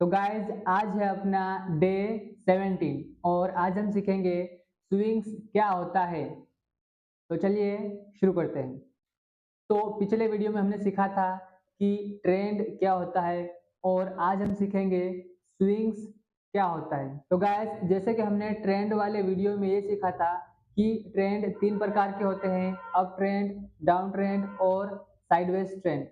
तो गाइज आज है अपना डे 17 और आज हम सीखेंगे स्विंग्स क्या होता है। तो चलिए शुरू करते हैं। तो पिछले वीडियो में हमने सीखा था कि ट्रेंड क्या होता है और आज हम सीखेंगे स्विंग्स क्या होता है। तो गाइस जैसे कि हमने ट्रेंड वाले वीडियो में ये सीखा था कि ट्रेंड तीन प्रकार के होते हैं, अप ट्रेंड, डाउन ट्रेंड और साइडवेज ट्रेंड।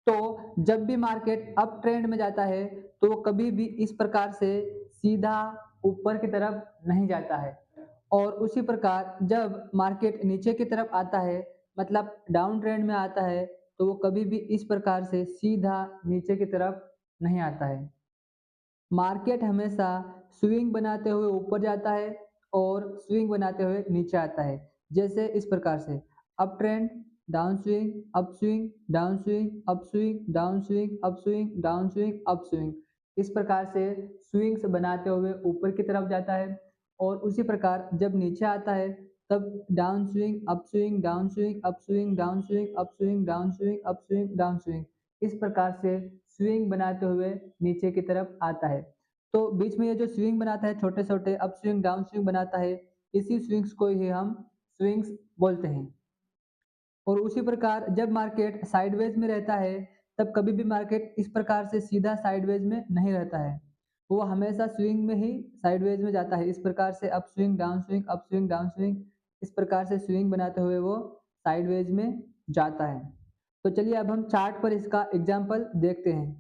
तो जब भी मार्केट अप ट्रेंड में जाता है तो वो कभी भी इस प्रकार से सीधा ऊपर की तरफ नहीं जाता है, और उसी प्रकार जब मार्केट नीचे की तरफ आता है, मतलब डाउन ट्रेंड में आता है, तो वो कभी भी इस प्रकार से सीधा नीचे की तरफ नहीं आता है। मार्केट हमेशा स्विंग बनाते हुए ऊपर जाता है और स्विंग बनाते हुए नीचे आता है। जैसे इस प्रकार से up trend, down swing, up swing, down swing, up swing, down swing, up swing, down swing, up swing. इस प्रकार से स्विंग्स बनाते हुए ऊपर की तरफ जाता है, और उसी प्रकार जब नीचे आता है तब down swing, up swing, down swing, up swing, down swing, up swing, down swing, up swing, down swing. इस प्रकार से स्विंग बनाते हुए नीचे की तरफ आता है। तो बीच में ये जो स्विंग बनाता है छोटे-छोटे अप स्विंग, डाउन स्विंग बनाता है, इसी स्विंग्स को ही हम स्विंग्स बोलते हैं। और उसी प्रकार जब मार्केट साइडवेज में रहता है, तब कभी भी मार्केट इस प्रकार से सीधा साइडवेज में नहीं रहता है। वो हमेशा स्विंग में ही साइडवेज में जाता है। इस प्रकार से up swing, down swing, up swing, down swing, इस प्रकार से स्विंग बनाते हुए वो साइडवेज में जाता है। तो चलिए अब हम चार्ट पर इसका एग्ज़ाम्पल देखते हैं।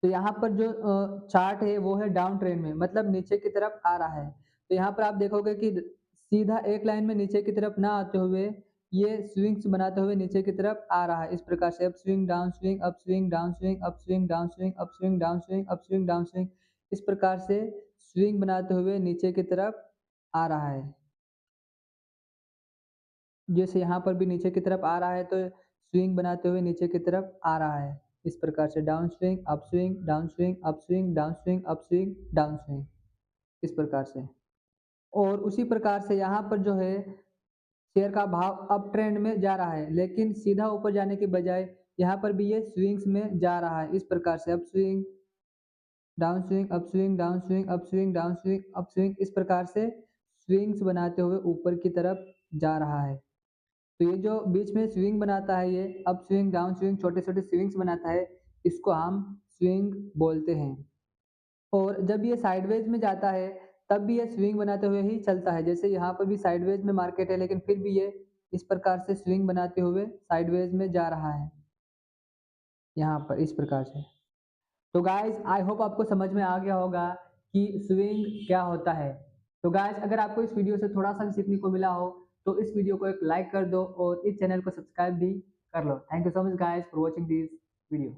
तो यहाँ पर जो चार्ट है वो है डाउन ट्रेंड में, मतलब नीचे की तरफ आ रहा है। तो यहाँ पर आप देखोगे कि सीधा एक लाइन में नीचे की तरफ ना आते हुए ये स्विंग्स बनाते हुए नीचे की तरफ आ रहा है। इस प्रकार से up swing, down swing, up swing, down swing, up swing, down swing, up swing, down swing, up swing, down swing. इस प्रकार से स्विंग बनाते हुए नीचे की तरफ आ रहा है। जैसे यहाँ पर भी नीचे की तरफ आ रहा है, तो स्विंग बनाते हुए नीचे की तरफ आ रहा है। इस प्रकार से down swing, up swing, down swing, up swing, down swing, up swing, down swing, इस प्रकार से। और उसी प्रकार से यहाँ पर जो है शेयर का भाव अप ट्रेंड में जा रहा है, लेकिन सीधा ऊपर जाने के बजाय यहाँ पर भी ये स्विंग्स में जा रहा है। इस प्रकार से up swing, down swing, up swing, down swing, up swing, down swing, up swing, इस प्रकार से स्विंग्स बनाते हुए ऊपर की तरफ जा रहा है। तो ये जो बीच में स्विंग बनाता है, ये अप स्विंग, डाउन स्विंग, छोटे-छोटे स्विंग्स बनाता है, इसको हम स्विंग बोलते हैं। और जब ये साइडवेज में जाता है, तब भी ये स्विंग बनाते हुए ही चलता है। जैसे यहाँ पर भी साइडवेज में मार्केट है, लेकिन फिर भी ये इस प्रकार से स्विंग बनाते हुए साइडवेज में जा रहा है, यहाँ पर इस प्रकार से। तो गाइज़ आई होप आपको समझ में आ गया होगा कि स्विंग क्या होता है। तो गाइज़ अगर आपको इस वीडियो से थोड़ा-सा भी सीखने को मिला हो, तो इस वीडियो को एक लाइक कर दो और इस चैनल को सब्सक्राइब भी कर लो। Thank you so much guys for watching this video.